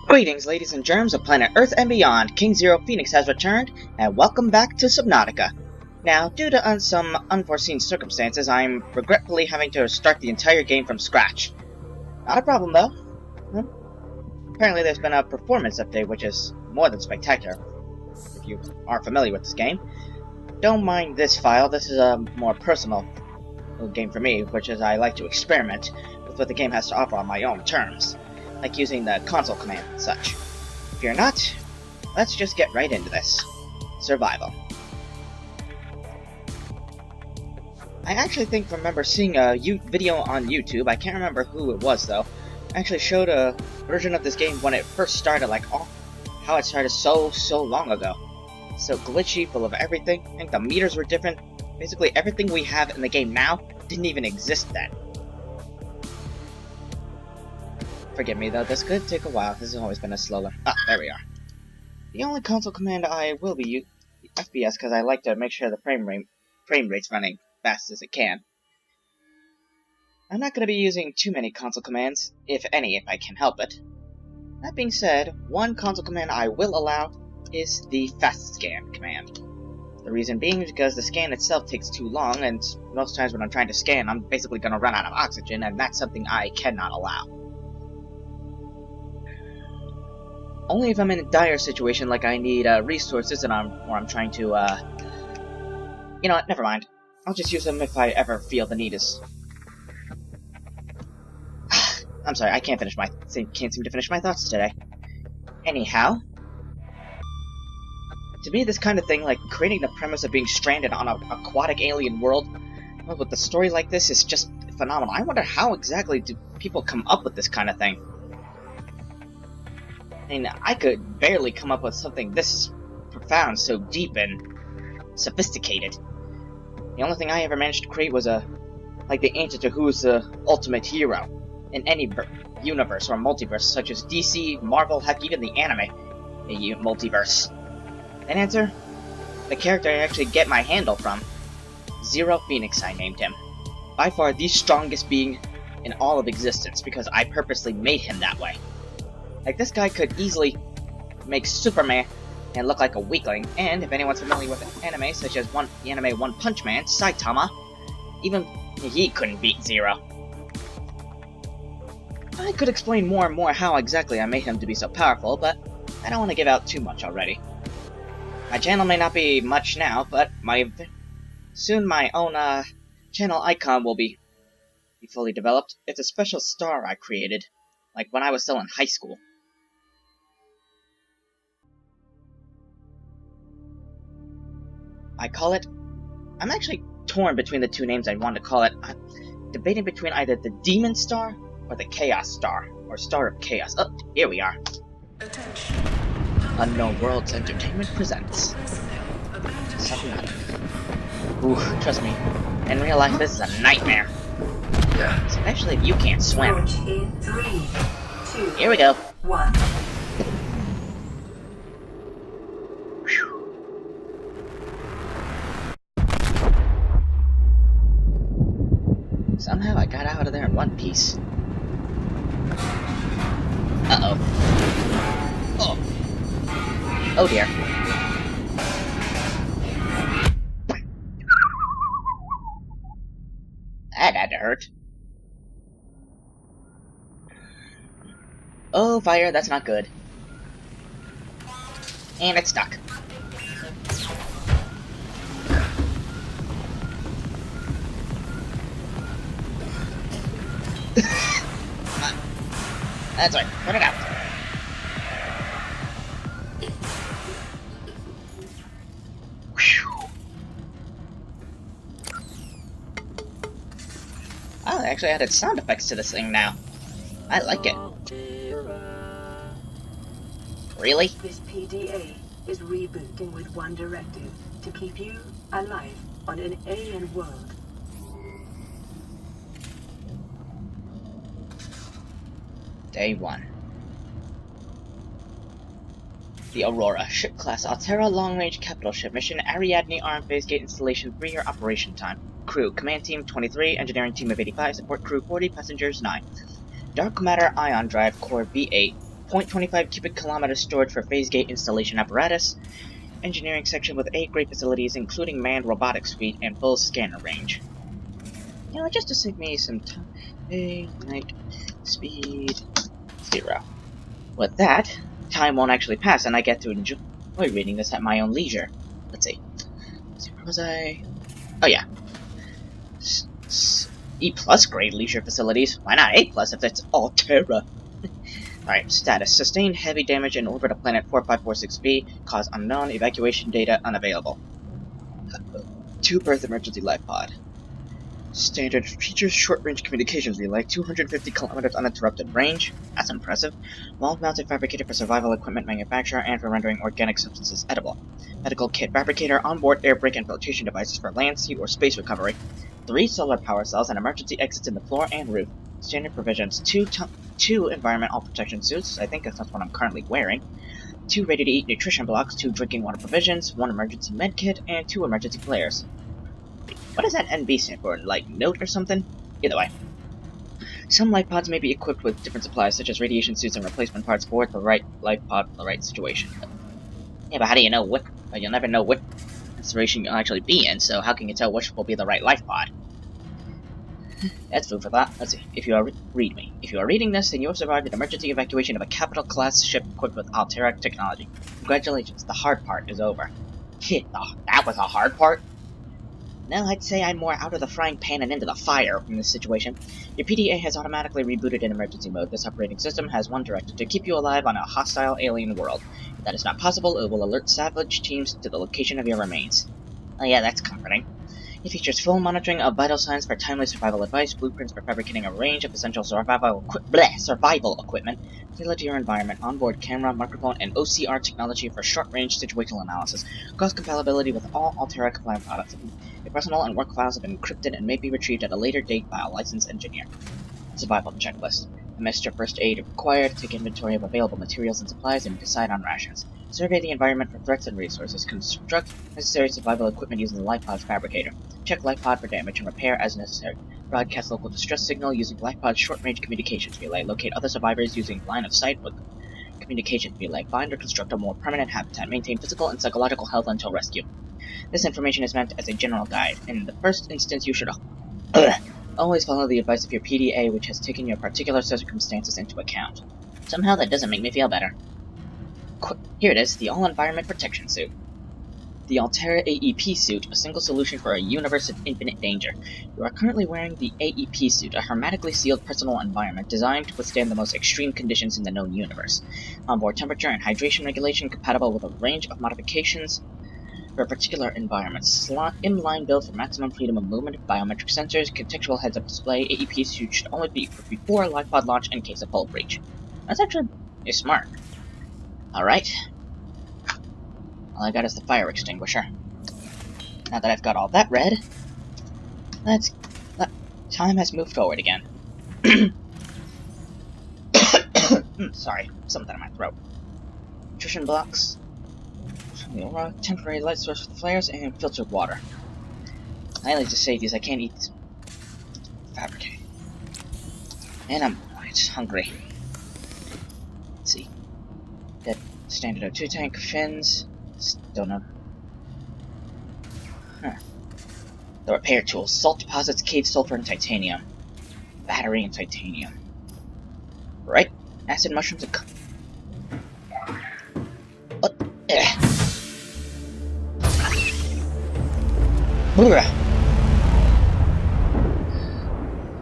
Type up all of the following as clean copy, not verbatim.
Greetings, ladies and germs of planet Earth and beyond. King Zero Phoenix has returned, and welcome back to Subnautica. Now, due to some unforeseen circumstances, I'm regretfully having to start the entire game from scratch. Not a problem, though. Apparently there's been a performance update, which is more than spectacular, if you are familiar with this game. Don't mind this file, this is a more personal game for me, which is I like to experiment with what the game has to offer on my own terms, like using the console command and such. Fear not, let's just get right into this. Survival. I actually remember seeing a video on YouTube, I can't remember who it was though, actually showed a version of this game when it first started, how it started so long ago. So glitchy, full of everything. I think the meters were different. Basically everything we have in the game now didn't even exist then. Forgive me though, this could take a while. This has always been a slow one. Ah, there we are. The only console command I will be using FPS because I like to make sure the frame rate's running fast as it can. I'm not going to be using too many console commands, if any, if I can help it. That being said, one console command I will allow is the fast scan command. The reason being is because the scan itself takes too long, and most times when I'm trying to scan, I'm basically going to run out of oxygen, and that's something I cannot allow. Only if I'm in a dire situation, like I need resources, and I'm trying to, you know what, never mind. I'll just use them if I ever feel the need is. I'm sorry, I can't seem to finish my thoughts today. Anyhow, to me, this kind of thing, like creating the premise of being stranded on an aquatic alien world, well, with a story like this, is just phenomenal. I wonder how exactly do people come up with this kind of thing. I mean, I could barely come up with something this profound, so deep and sophisticated. The only thing I ever managed to create was like the answer to who's the ultimate hero in any universe or multiverse, such as DC, Marvel, heck, even the anime multiverse. An answer? The character I actually get my handle from. Zero Phoenix, I named him. By far the strongest being in all of existence, because I purposely made him that way. Like, this guy could easily make Superman and look like a weakling, and if anyone's familiar with anime, such as the anime One Punch Man, Saitama, even he couldn't beat Zero. I could explain more and more how exactly I made him to be so powerful, but I don't want to give out too much already. My channel may not be much now, but soon my own channel icon will be fully developed. It's a special star I created, like when I was still in high school. I'm actually torn between the two names I want to call it. I'm debating between either the Demon Star or the Chaos Star, or Star of Chaos. Oh, here we are. Attention. Unknown Worlds Entertainment presents Subnautica. Ooh, trust me, in real life this is a nightmare. Especially if you can't swim. In 3, 2, here we go. 1. Somehow I got out of there in one piece. Uh-oh. Oh. Oh dear. That had to hurt. Oh, fire, that's not good. And it's stuck. That's right, put it out. Oh, they actually added sound effects to this thing now. I like it. Really? This PDA is rebooting with one directive: to keep you alive on an alien world. Day 1. The Aurora, ship class Altera long-range capital ship mission, Ariadne armed phase gate installation, 3-year operation time. Crew, command team 23, engineering team of 85, support crew 40, passengers 9. Dark matter ion drive core V8, 0.25 cubic kilometers storage for phase gate installation apparatus. Engineering section with 8 great facilities, including manned robotics suite and full scanner range. You know, just to save me some time. Ignite speed 0. With that, time won't actually pass, and I get to enjoy reading this at my own leisure. Let's see. Where was I? Oh yeah. E plus grade leisure facilities. Why not A plus if it's Altera? Alright, status. Sustained heavy damage in orbit of planet 4546b. Cause unknown. Evacuation data unavailable. 2 berth emergency life pod. Standard features short-range communications relay, 250 kilometers uninterrupted range. That's impressive. Wall-mounted fabricator for survival equipment manufacturer and for rendering organic substances edible. Medical kit fabricator, onboard air brake and filtration devices for land, sea, or space recovery. 3 solar power cells and emergency exits in the floor and roof. Standard provisions, 2 environmental protection suits, I think that's what I'm currently wearing. 2 ready-to-eat nutrition blocks, 2 drinking water provisions, 1 emergency med kit, and 2 emergency flares. What does that NB stand for? Like, note or something? Either way. Some life pods may be equipped with different supplies, such as radiation suits and replacement parts for the right life pod for the right situation. Yeah, but how do you know what? You'll never know what situation you'll actually be in, so how can you tell which will be the right life pod? That's food for thought. Let's see. If you are reading this, then you have survived an emergency evacuation of a capital-class ship equipped with Altera technology. Congratulations, the hard part is over. That was a hard part? No, I'd say I'm more out of the frying pan and into the fire in this situation. Your PDA has automatically rebooted in emergency mode. This operating system has one directive: to keep you alive on a hostile alien world. If that is not possible, it will alert salvage teams to the location of your remains. Oh yeah, that's comforting. It features full monitoring of vital signs for timely survival advice, blueprints for fabricating a range of essential survival equipment tailored to your environment, onboard camera, microphone, and OCR technology for short-range situational analysis, cross-compatibility with all Altera-compliant products. Your personal and work files have been encrypted and may be retrieved at a later date by a licensed engineer. Survival checklist. Administer first aid if required, take inventory of available materials and supplies, and decide on rations. Survey the environment for threats and resources. Construct necessary survival equipment using the life pod's fabricator. Check life pod for damage and repair as necessary. Broadcast local distress signal using life pod's short-range communications relay. Locate other survivors using line of sight with communications relay. Find or construct a more permanent habitat. Maintain physical and psychological health until rescue. This information is meant as a general guide. In the first instance, you should always follow the advice of your PDA, which has taken your particular circumstances into account. Somehow that doesn't make me feel better. Here it is, the All-Environment Protection Suit. The Altera AEP suit, a single solution for a universe of infinite danger. You are currently wearing the AEP suit, a hermetically sealed personal environment designed to withstand the most extreme conditions in the known universe. Onboard temperature and hydration regulation compatible with a range of modifications for particular environments. Inline build for maximum freedom of movement, biometric sensors, contextual heads-up display. AEP suit should only be equipped before life pod launch in case of hull breach. That's actually smart. Alright. All I got is the fire extinguisher. Now that I've got all that read, time has moved forward again. Sorry, something in my throat. Nutrition blocks, temporary light source for the flares, and filtered water. I like to say these, I can't eat these. Fabricate. And I'm hungry. Let's see. That standard O2 tank, fins. Don't know. The repair tools: salt deposits, cave sulfur, and titanium. Battery and titanium. Right? Acid mushrooms and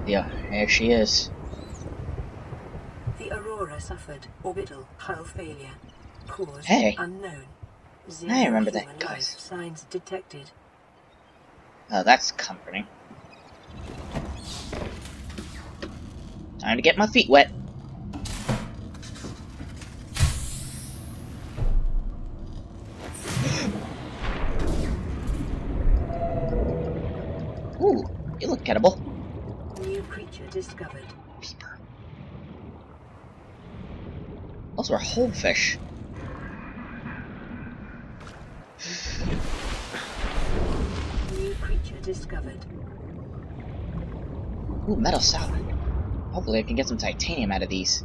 yeah, there she is. The Aurora suffered orbital hull failure. Cause unknown. I remember that life signs detected. Oh, that's comforting. Time to get my feet wet. Ooh, you look gettable. New creature discovered. Peeper. Those are whole fish. New creature discovered. Ooh, metal salad. Hopefully I can get some titanium out of these.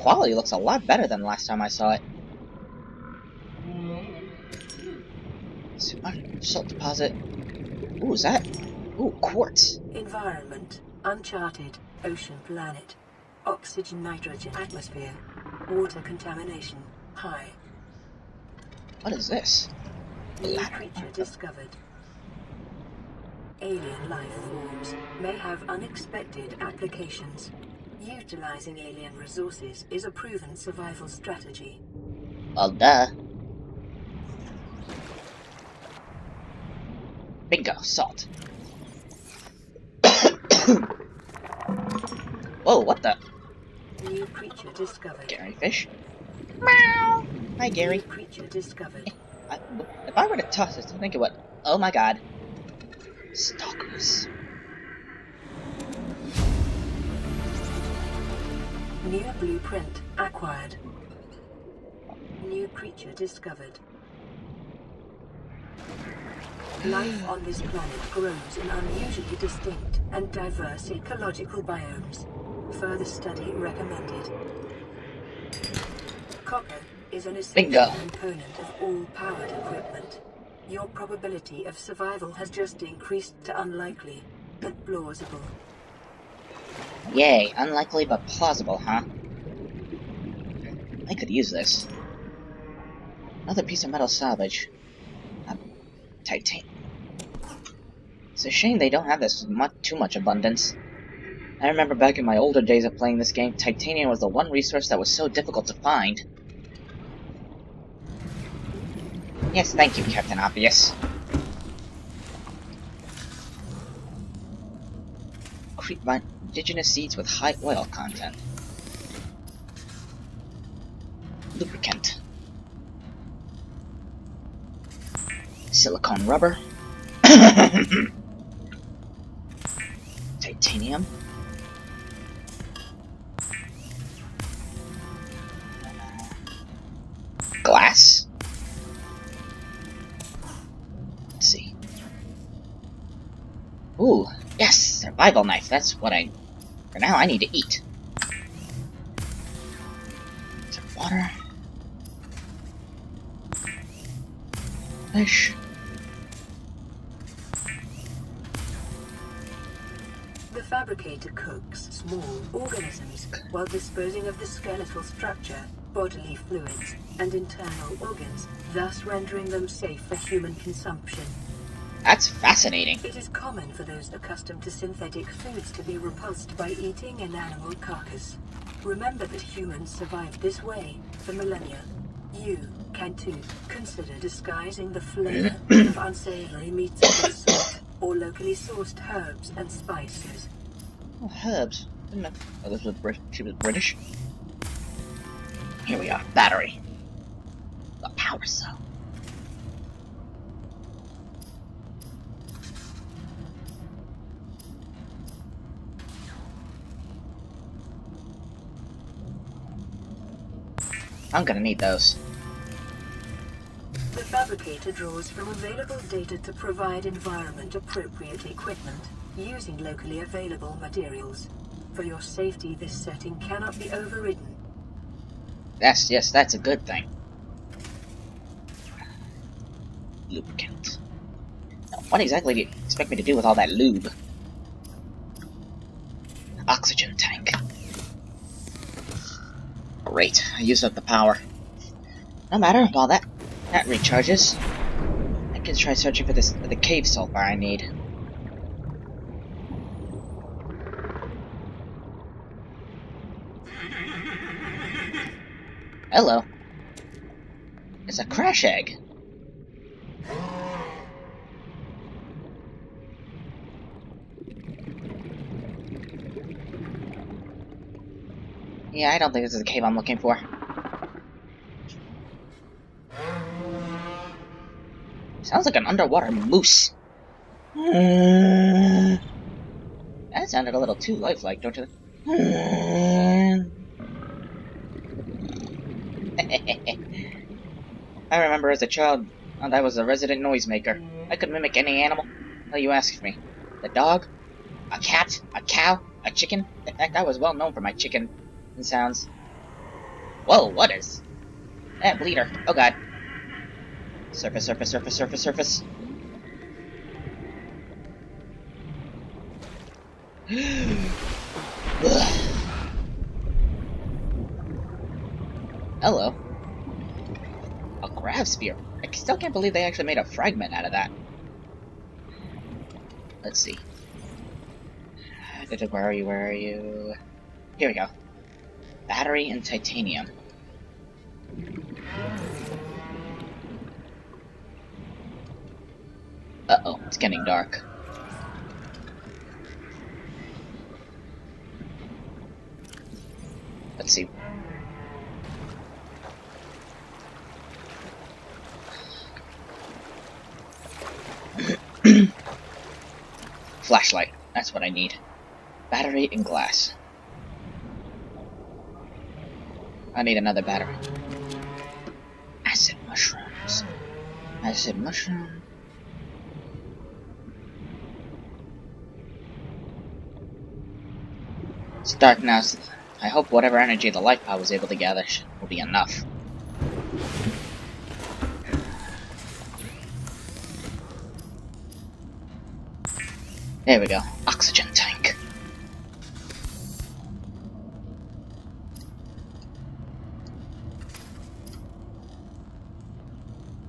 quality looks a lot better than last time I saw it. Salt deposit. Ooh, is that? Ooh, quartz. Environment: uncharted, ocean planet. Oxygen, nitrogen atmosphere. Water contamination high. What is this? New creature discovered. Alien life forms may have unexpected applications. Utilizing alien resources is a proven survival strategy. Well, duh. Bingo, salt. Whoa, what the? New creature discovered. Gary fish? Meow. Hi, Gary. New creature discovered. If I were to toss this, think of what? Oh my god. Stalkers. New blueprint acquired. New creature discovered. Life on this planet grows in unusually distinct and diverse ecological biomes. Further study recommended. Copper is an essential component of all powered equipment. Your probability of survival has just increased to unlikely, but plausible. Yay, unlikely but plausible, huh? I could use this. Another piece of metal salvage. Titanium. It's a shame they don't have this too much abundance. I remember back in my older days of playing this game, titanium was the one resource that was so difficult to find. Yes, thank you, Captain Obvious. Indigenous seeds with high oil content. Lubricant. Silicone rubber. Titanium. Glass. Let's see. Ooh, yes, survival knife. That's what for now, I need to eat. Some water. Fish. The fabricator cooks small organisms while disposing of the skeletal structure, bodily fluids, and internal organs, thus rendering them safe for human consumption. That's fascinating. It is common for those accustomed to synthetic foods to be repulsed by eating an animal carcass. Remember that humans survived this way for millennia. You can too consider disguising the flavor of unsavory meats with salt or locally sourced herbs and spices. Oh, herbs. Didn't know. Oh, this was she was British. Here we are. Battery. The power cell. I'm gonna need those. The fabricator draws from available data to provide environment-appropriate equipment, using locally available materials. For your safety, this setting cannot be overridden. Yes, that's a good thing. Lubricant. Now, what exactly do you expect me to do with all that lube? Oxygen tank. Great, I used up the power. No matter, while that recharges, I can try searching for the cave sulfur I need. Hello. It's a crash egg. Yeah, I don't think this is the cave I'm looking for. Sounds like an underwater moose. That sounded a little too lifelike, don't you? I remember as a child, I was a resident noisemaker. I could mimic any animal. Well, you asked me. The dog, a cat, a cow, a chicken. In fact, I was well known for my chicken sounds. Whoa, what is? Eh, bleeder. Oh god. Surface, surface, surface, surface, surface. Hello. A grav spear. I still can't believe they actually made a fragment out of that. Let's see. Where are you? Where are you? Here we go. Battery and titanium. Uh-oh, it's getting dark. Let's see. Flashlight. That's what I need. Battery and glass. I need another battery. Acid mushrooms. Acid mushroom. It's dark now, so I hope whatever energy the light pod was able to gather will be enough. There we go. Oxygen tank.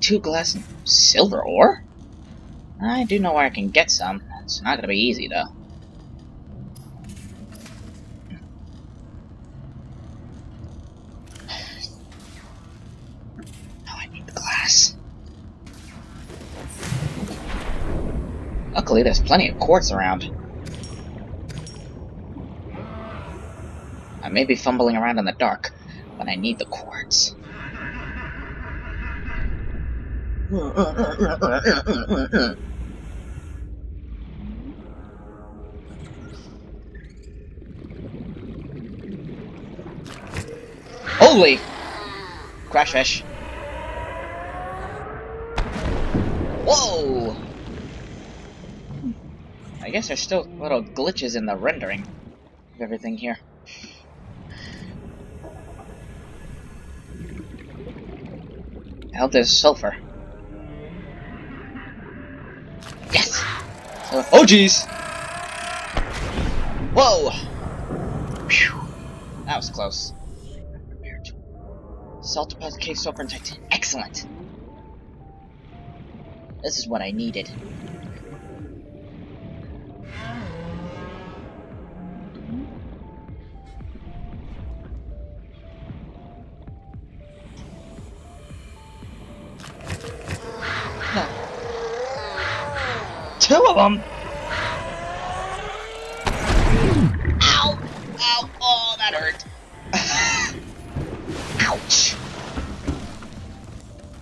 Two glass and silver ore? I do know where I can get some. It's not gonna be easy though. Now I need the glass. Luckily, there's plenty of quartz around. I may be fumbling around in the dark, but I need the quartz. Holy! Crash fish. Whoa! I guess there's still little glitches in the rendering of everything here. I hope there's sulfur. Yes! Oh jeez! Whoa! Phew. That was close. Salt deposit, cave sulfur, and titanium. Excellent! This is what I needed. No. Two of them? Ow! Ow! Oh, that hurt. Ouch!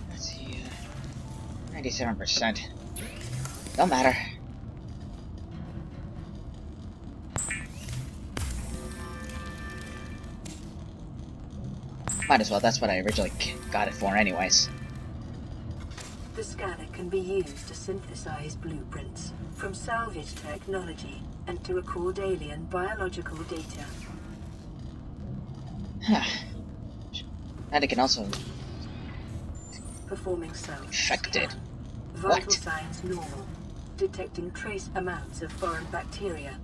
Let's see, 97%. Don't matter. Might as well, that's what I originally got it for anyways. The scanner can be used to synthesize blueprints from salvage technology and to record alien biological data. And it can also... Performing self Infected. scan. Vital What? signs normal. Detecting trace amounts of foreign bacteria.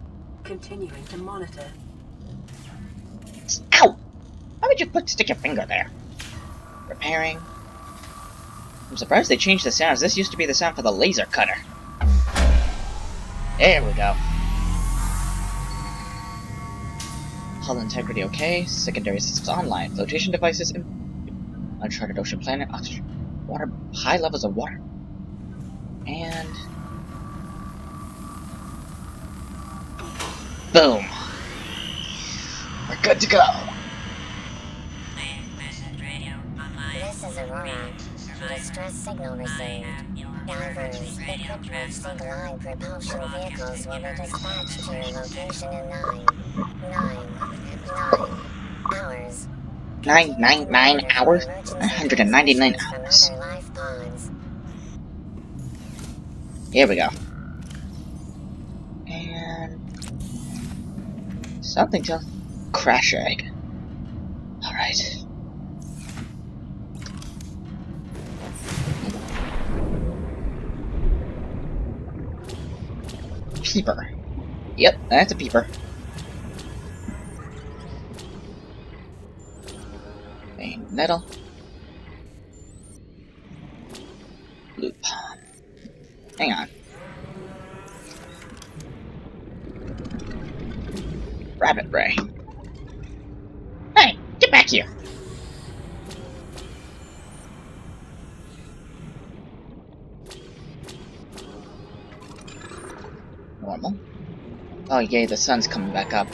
Continuing to monitor. Ow! Why would you stick your finger there? Repairing. I'm surprised they changed the sounds. This used to be the sound for the laser cutter. There we go. Hull integrity okay. Secondary systems online. Flotation devices in uncharted ocean planet. Oxygen. Water. High levels of water. And... boom. We're good to go. This is Aurora. Distress signal received. Divers, equipped with single-eye propulsion vehicles will be dispatched to your location in 9 hours. 999 hours? 999 hours. Here we go. And... something to... crash egg. Alright. peeper. Yep, that's a peeper. Vein metal. Blue palm. Hang on. Rabbit ray. Hey, get back here! Normal. Oh yay, the sun's coming back up.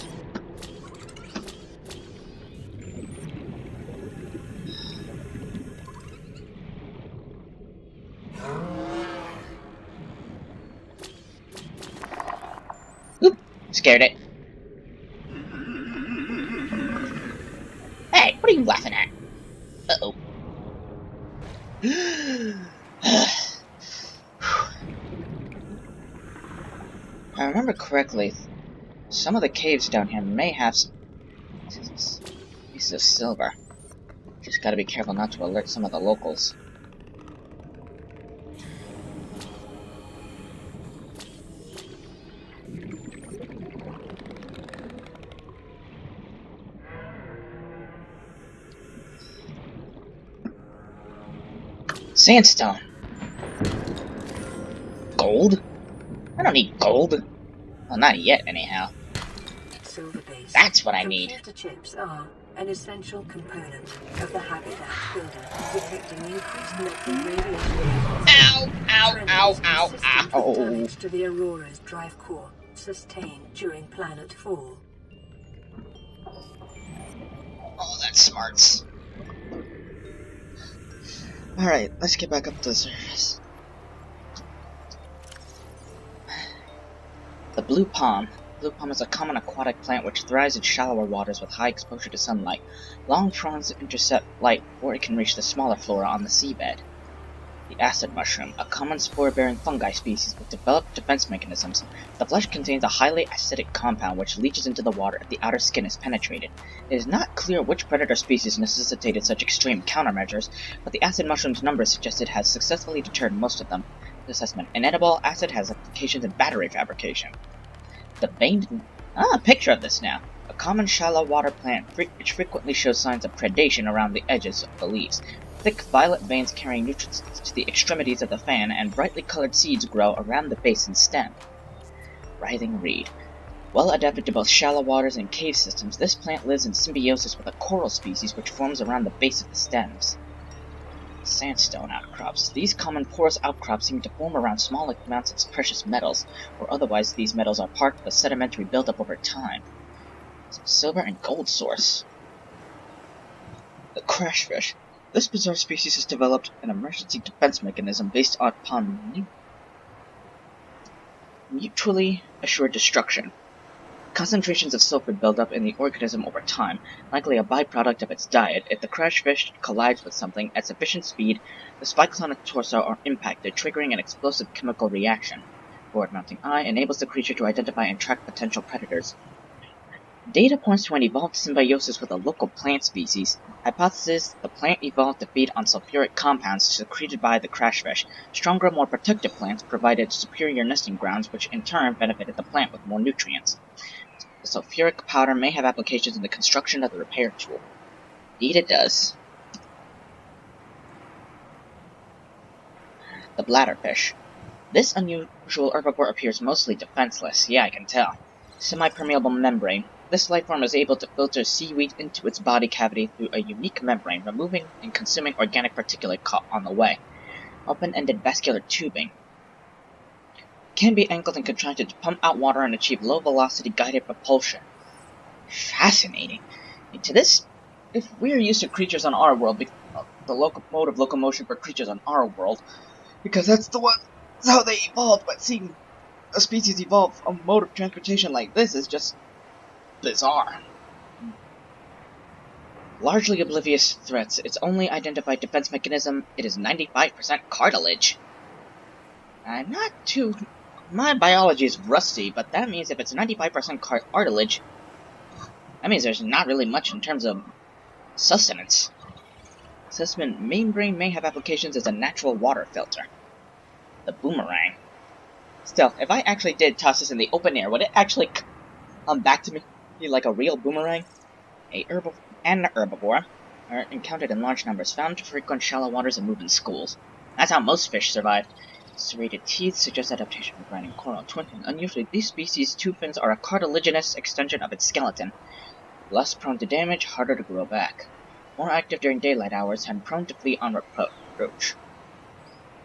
Oop! Scared it. Hey, what are you laughing at? Uh-oh. If I remember correctly, some of the caves down here may have some pieces of silver. Just gotta be careful not to alert some of the locals. Sandstone. Gold? I don't need gold. Well, not yet, anyhow. Silver base. That's what I need. Computer chips are an essential component of the habitat builder, detecting increased local radiation levels. Ow! Ow! Tremors Ow! Ow! consistent Ow! with damage to the Aurora's drive core, sustained during planet fall. Oh, that's smarts. Alright, let's get back up to the surface. The blue palm. Blue palm is a common aquatic plant which thrives in shallower waters with high exposure to sunlight. Long fronds intercept light before it can reach the smaller flora on the seabed. The acid mushroom, a common spore-bearing fungi species with developed defense mechanisms. The flesh contains a highly acidic compound which leaches into the water if the outer skin is penetrated. It is not clear which predator species necessitated such extreme countermeasures, but the acid mushroom's numbers suggest it has successfully deterred most of them. Assessment: inedible acid has applications in battery fabrication. The veined... a picture of this now. A common shallow water plant which frequently shows signs of predation around the edges of the leaves. Thick violet veins carrying nutrients to the extremities of the fan, and brightly colored seeds grow around the base and stem. Writhing reed. Well adapted to both shallow waters and cave systems, this plant lives in symbiosis with a coral species which forms around the base of the stems. Sandstone outcrops. These common porous outcrops seem to form around small amounts of precious metals, or otherwise these metals are part of a sedimentary buildup over time. Some silver and gold source. The crashfish. This bizarre species has developed an emergency defense mechanism based upon mutually assured destruction. Concentrations of sulfur build up in the organism over time, likely a byproduct of its diet. If the crashfish collides with something at sufficient speed, the spikes on its torso are impacted, triggering an explosive chemical reaction. Forward-mounting eye enables the creature to identify and track potential predators. Data points to an evolved symbiosis with a local plant species. Hypothesis: the plant evolved to feed on sulfuric compounds secreted by the crashfish. Stronger, more protective plants provided superior nesting grounds, which in turn benefited the plant with more nutrients. The sulfuric powder may have applications in the construction of the repair tool. Indeed it does. The bladderfish. This unusual herbivore appears mostly defenseless. Yeah, I can tell. Semi-permeable membrane. This lifeform is able to filter seaweed into its body cavity through a unique membrane, removing and consuming organic particulate caught on the way. Open-ended vascular tubing. Can be angled and contracted to pump out water and achieve low-velocity guided propulsion. Fascinating. And to this, if we are used to creatures on our world, the mode of locomotion for creatures on our world, because that's how they evolved, but seeing a species evolve a mode of transportation like this is just bizarre. Largely oblivious to threats, its only identified defense mechanism, it is 95% cartilage. I'm not too... My biology is rusty, but that means if it's 95% cartilage, that means there's not really much in terms of sustenance. Membrane may have applications as a natural water filter. The boomerang. Still, if I actually did toss this in the open air, would it actually come back to me like a real boomerang? An herbivore are encountered in large numbers, found to frequent shallow waters and move in schools. That's how most fish survive. Serrated teeth suggest adaptation for grinding coral. Twin fin. Unusually, these species' two fins are a cartilaginous extension of its skeleton. Less prone to damage, harder to grow back. More active during daylight hours and prone to flee on approach.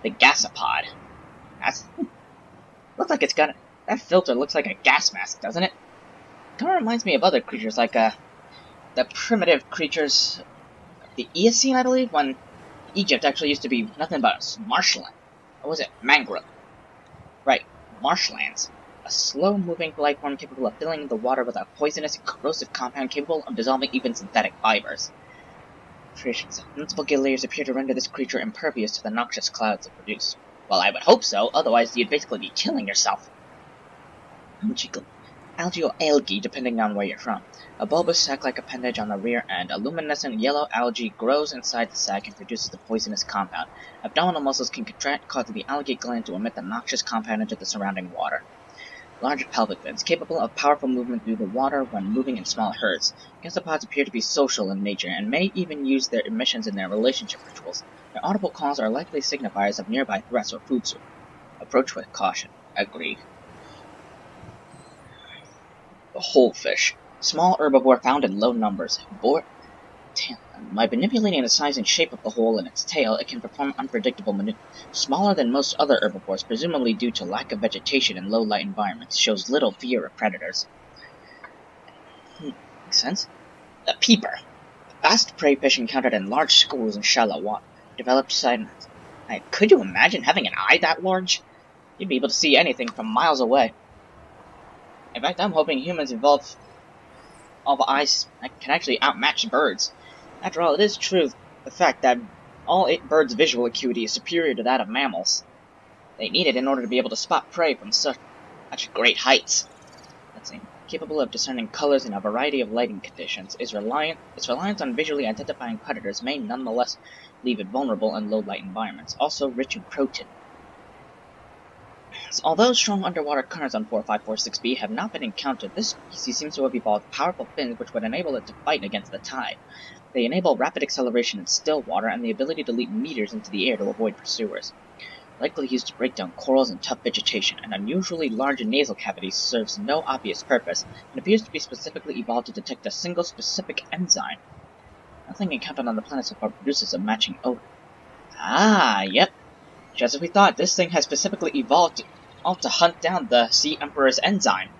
The gasopod. That's looks like it's got that filter looks like a gas mask, doesn't it? Kind of reminds me of other creatures like the primitive creatures of the Eocene, I believe, when Egypt actually used to be nothing but marshland. Or was it mangrove? Right, marshlands. A slow-moving life form capable of filling the water with a poisonous and corrosive compound capable of dissolving even synthetic fibers. Creations of multiple gill layers appear to render this creature impervious to the noxious clouds it produces. Well, I would hope so, otherwise you'd basically be killing yourself. Algae or algae, depending on where you're from. A bulbous sac-like appendage on the rear end. A luminescent yellow algae grows inside the sac and produces the poisonous compound. Abdominal muscles can contract, causing the algae gland to emit the noxious compound into the surrounding water. Large pelvic fins, capable of powerful movement through the water when moving in small herds. Gasteropods appear to be social in nature, and may even use their emissions in their relationship rituals. Their audible calls are likely signifiers of nearby threats or food source. Approach with caution. Agreed. The whole fish. Small herbivore found in low numbers. By manipulating the size and shape of the hole in its tail, it can perform unpredictable maneuvers. Smaller than most other herbivores, presumably due to lack of vegetation in low-light environments, shows little fear of predators. Makes sense. The peeper. Fast prey fish encountered in large schools in shallow water. Developed silence. Could you imagine having an eye that large? You'd be able to see anything from miles away. In fact, I'm hoping humans evolve eyes that can actually outmatch birds. After all, it is true the fact that all birds' visual acuity is superior to that of mammals. They need it in order to be able to spot prey from such great heights. Let's see. Capable of discerning colors in a variety of lighting conditions, its reliance on visually identifying predators may nonetheless leave it vulnerable in low-light environments. Also rich in protein. Although strong underwater currents on 4546b have not been encountered, this species seems to have evolved powerful fins which would enable it to fight against the tide. They enable rapid acceleration in still water and the ability to leap meters into the air to avoid pursuers. Likely used to break down corals and tough vegetation, an unusually large nasal cavity serves no obvious purpose, and appears to be specifically evolved to detect a single specific enzyme. Nothing encountered on the planet so far produces a matching odor. Ah, yep. Just as we thought, this thing has specifically evolved to hunt down the Sea Emperor's enzyme.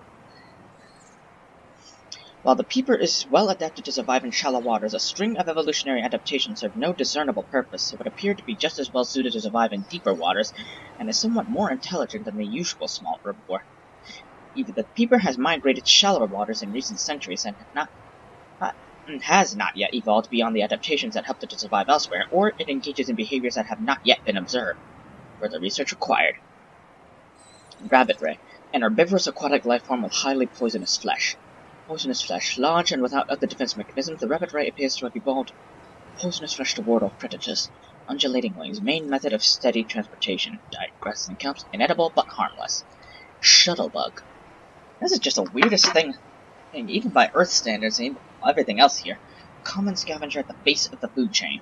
While the peeper is well adapted to survive in shallow waters, a string of evolutionary adaptations serve no discernible purpose. It would appear to be just as well suited to survive in deeper waters, and is somewhat more intelligent than the usual small herbivore. Either the peeper has migrated to shallower waters in recent centuries and has not yet evolved beyond the adaptations that helped it to survive elsewhere, or it engages in behaviors that have not yet been observed. Further research required. Rabbit ray, an herbivorous aquatic life form with highly poisonous flesh. Large and without other defense mechanisms, the rabbit ray appears to have evolved poisonous flesh to ward off predators. Undulating wings, main method of steady transportation. Diet grasses and kelps, inedible but harmless. Shuttlebug. This is just the weirdest thing, even by Earth standards and everything else here. Common scavenger at the base of the food chain.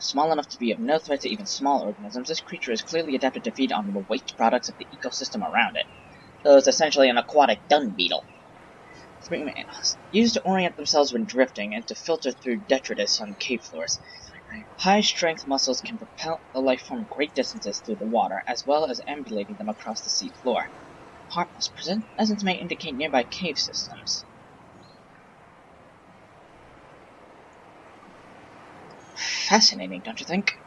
Small enough to be of no threat to even small organisms, this creature is clearly adapted to feed on the waste products of the ecosystem around it. So it's essentially an aquatic dung beetle. Used to orient themselves when drifting and to filter through detritus on cave floors. High-strength muscles can propel the life form great distances through the water, as well as ambulating them across the sea floor. Harmless presence may indicate nearby cave systems. Fascinating, don't you think?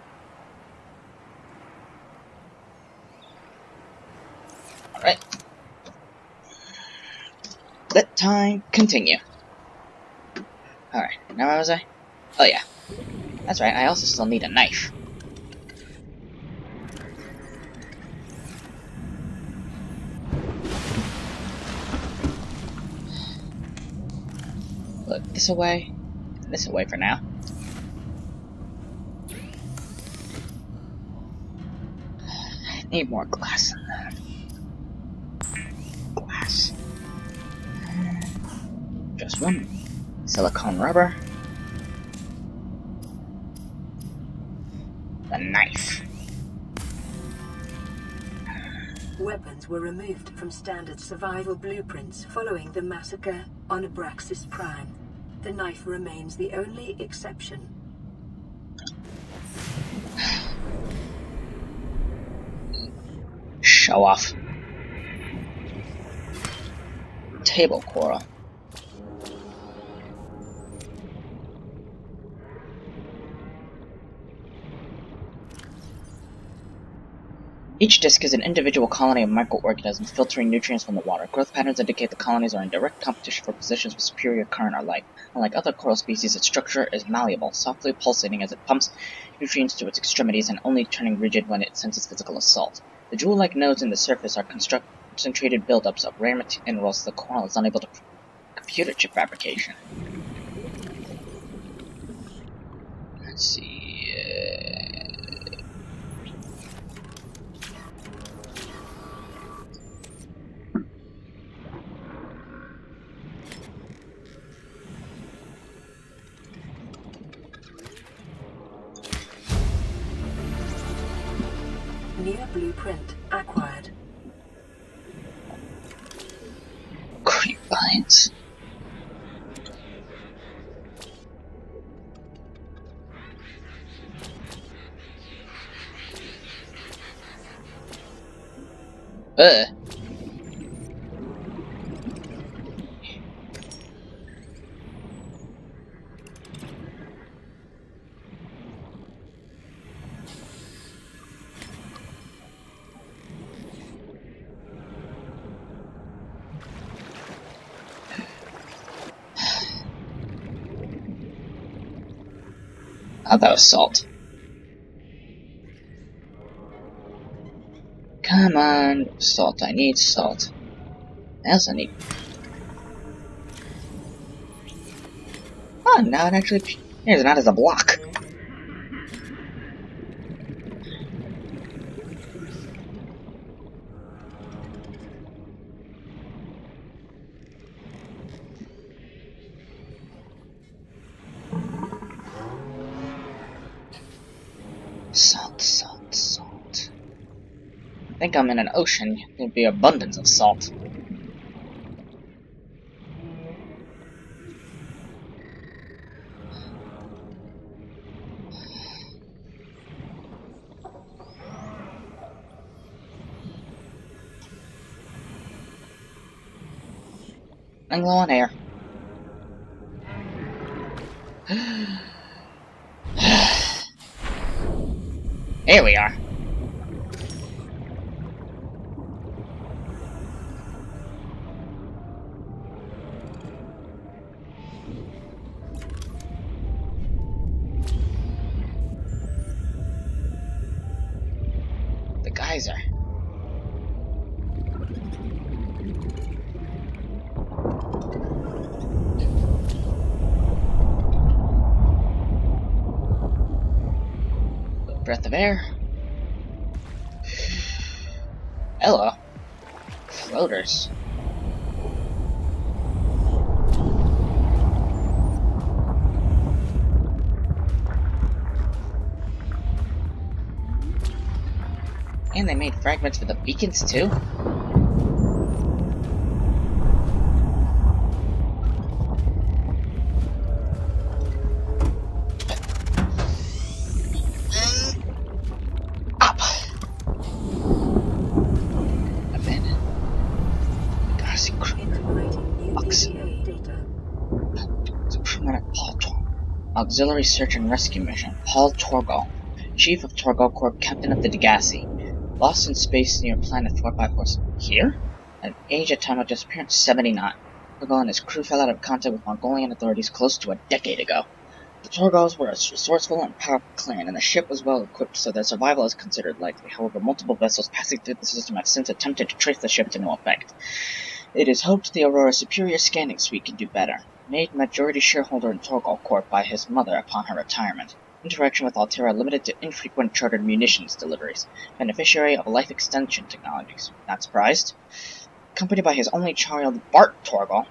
Alright. Let time continue. Alright, now where was I? Oh yeah. That's right, I also still need a knife. Look, this away, and this away for now. I need more glass in there. just one. Silicone rubber. The knife. Weapons were removed from standard survival blueprints following the massacre on Abraxas Prime. The knife remains the only exception. Show off. Table coral. Each disc is an individual colony of microorganisms filtering nutrients from the water. Growth patterns indicate the colonies are in direct competition for positions with superior current or light. Unlike other coral species, its structure is malleable, softly pulsating as it pumps nutrients to its extremities and only turning rigid when it senses physical assault. The jewel-like nodes in the surface are concentrated buildups of rare minerals the coral is unable to computer chip fabrication. Let's see. New blueprint acquired. Creep vines. Oh, that was salt. Come on, salt. I need salt. I also need. Oh, now it actually appears not as a block. Salt, salt, salt. I think I'm in an ocean. There'd be abundance of salt. I'm low on air. Here we are. The geyser. Breath of air. Hello. Floaters. And they made fragments for the beacons too? Up! Abandoned. Gotta see Auxiliary Search and Rescue Mission. Paul Torgal, Chief of Torgal Corp, Captain of the Degassi. Lost in space near planet 4x4. Here? At age of time of disappearance 79. Torgal and his crew fell out of contact with Mongolian authorities close to a decade ago. The Torgals were a resourceful and powerful clan, and the ship was well equipped, so their survival is considered likely. However, multiple vessels passing through the system have since attempted to trace the ship to no effect. It is hoped the Aurora's superior scanning suite can do better. Made majority shareholder in Torgal Corp by his mother upon her retirement. Interaction with Altera limited to infrequent chartered munitions deliveries. Beneficiary of life extension technologies. Not surprised. Accompanied by his only child, Bart Torgal.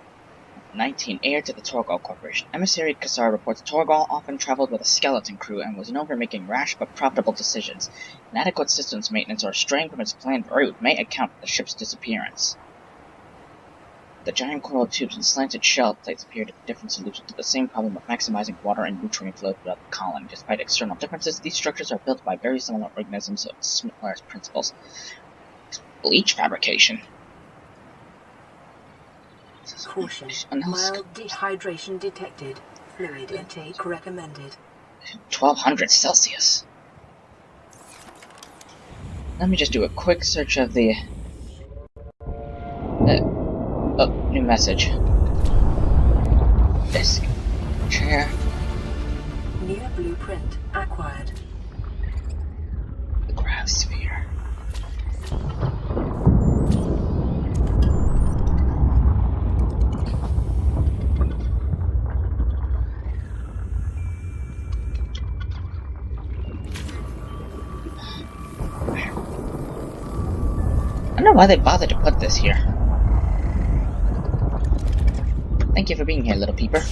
19. Heir to the Torgal Corporation. Emissary Kassar reports Torgal often traveled with a skeleton crew and was known for making rash but profitable decisions. Inadequate systems maintenance or straying from its planned route may account for the ship's disappearance. The giant coral tubes and slanted shell plates appear to be different solutions to the same problem of maximizing water and nutrient flow throughout the colony. Despite external differences, these structures are built by very similar organisms with similar principles. Bleach fabrication. Caution. Mild dehydration detected. Fluid intake recommended. 1200 Celsius. Let me just do a quick search of the... oh, new message. Desk. Chair. New blueprint acquired. The grav sphere. I don't know why they bothered to put this here. Thank you for being here, little peeper.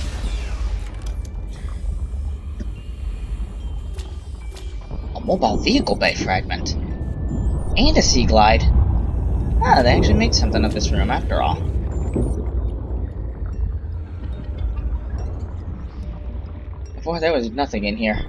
A mobile vehicle bay fragment. And a sea glide. Ah, they actually made something of this room after all. Before there was nothing in here.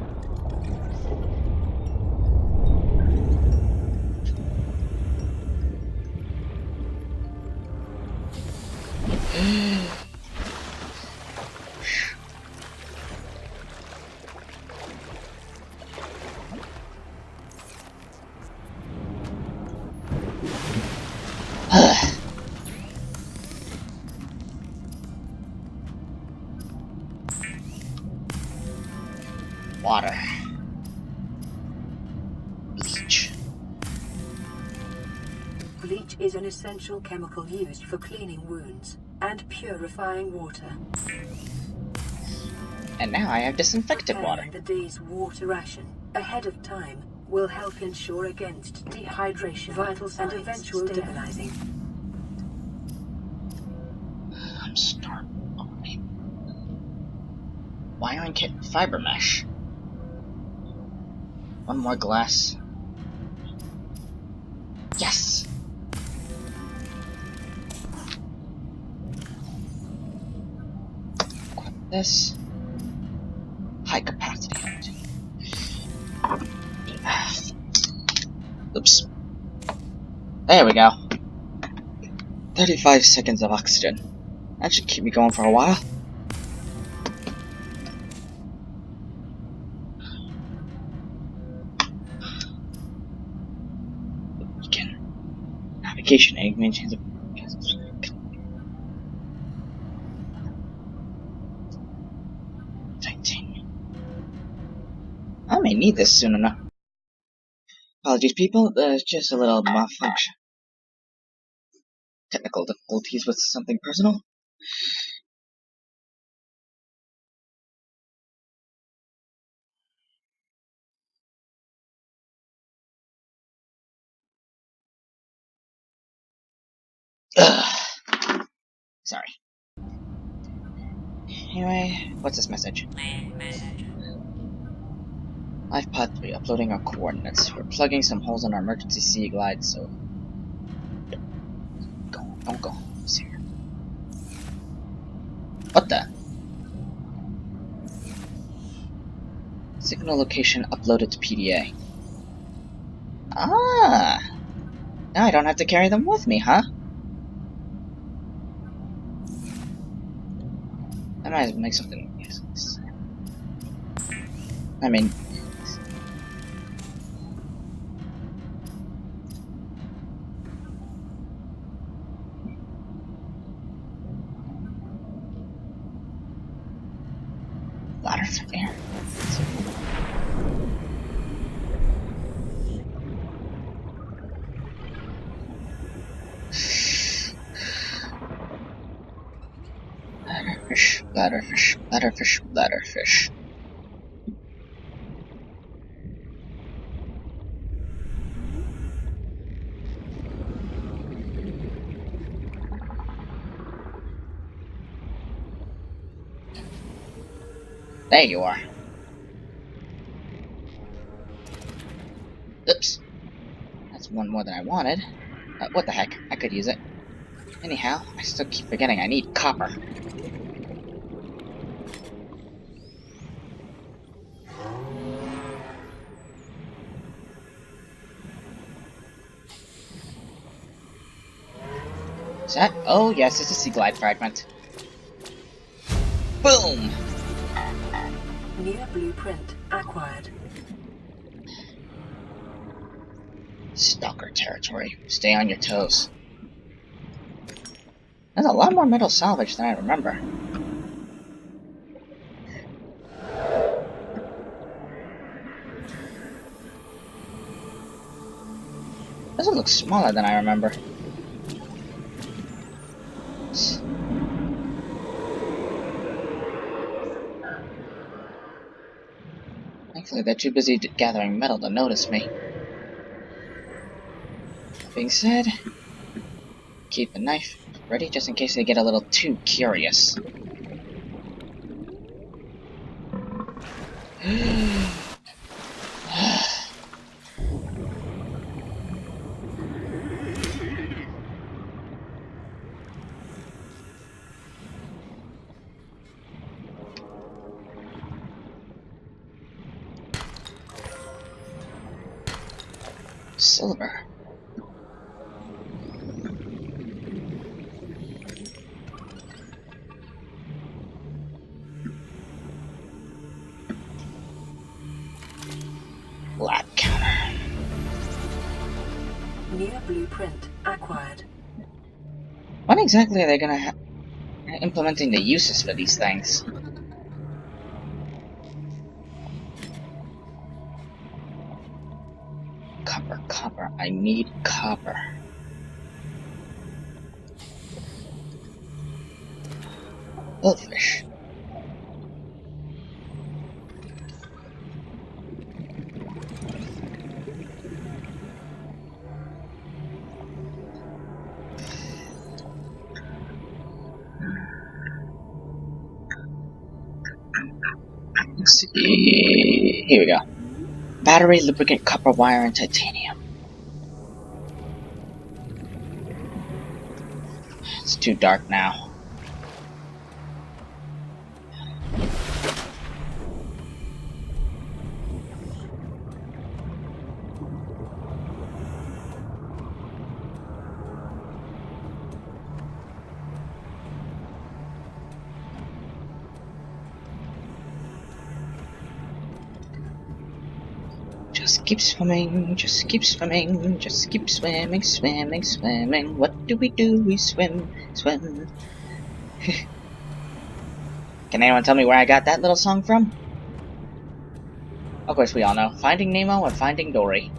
Water. Bleach. Bleach is an essential chemical used for cleaning wounds and purifying water. And now I have disinfected water. The day's water ration ahead of time will help ensure against dehydration, vital signs, and eventual stabilizing. I'm starving. Wiring kit fiber mesh. One more glass. Yes! Equip this. High capacity. Oops. There we go. 35 seconds of oxygen. That should keep me going for a while. Navigation aid maintains a... Titanium. I may need this soon enough. Apologies, people. There's just a little malfunction. Technical difficulties with something personal. Ugh. Sorry. Anyway, what's this message? Life Pod 3, uploading our coordinates. We're plugging some holes in our emergency sea glide, so... Don't go. See here. What the? Signal location uploaded to PDA. Ah! Now I don't have to carry them with me, huh? I might as well make something useless. I mean... ladder from there. Ladderfish, ladderfish, ladderfish, ladderfish. There you are. Oops. That's one more than I wanted. What the heck? I could use it. Anyhow, I still keep forgetting I need copper. Is that? Oh, yes, it's a sea glide fragment. Boom! New blueprint acquired. Stalker territory. Stay on your toes. There's a lot more metal salvage than I remember. Doesn't look smaller than I remember. Thankfully, they're too busy gathering metal to notice me. That being said, keep the knife ready just in case they get a little too curious. Silver. Lab counter. New blueprint acquired. When exactly are they gonna implementing the uses for these things? Copper, copper. I need copper. Goldfish. Let's see. Here we go. Battery, lubricant, copper wire, and titanium. It's too dark now. Just keep swimming, just keep swimming, just keep swimming, swimming, swimming. What do? We swim, swim. Can anyone tell me where I got that little song from? Of course we all know. Finding Nemo and Finding Dory.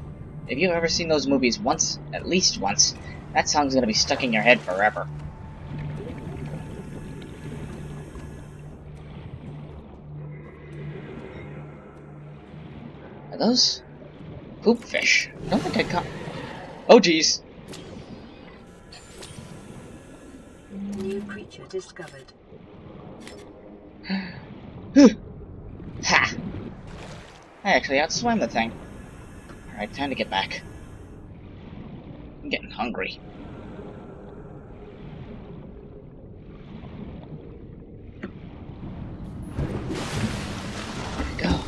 If you've ever seen those movies once, at least once, that song's gonna be stuck in your head forever. Are those poop fish? I don't think I caught. Oh jeez. New creature discovered. Ha! I actually outswam the thing. Alright, time to get back. I'm getting hungry. There we go.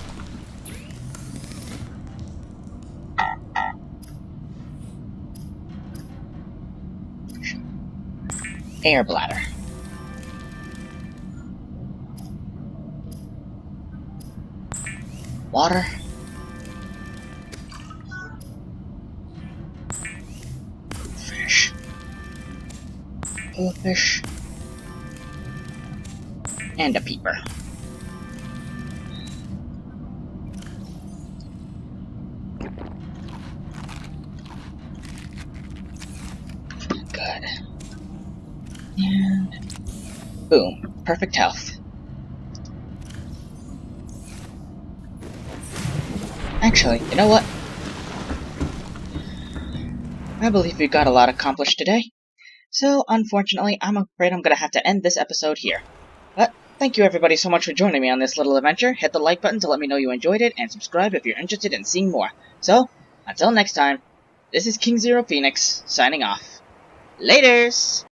Air bladder. Water. Fish. Fish. And a peeper. Good. And boom. Perfect health. Actually, you know what? I believe we got a lot accomplished today. So, unfortunately, I'm afraid I'm gonna have to end this episode here. But Thank you everybody so much for joining me on this little adventure. Hit the like button to let me know you enjoyed it, and subscribe if you're interested in seeing more. So, until next time, this is King Zero Phoenix, signing off. Laters!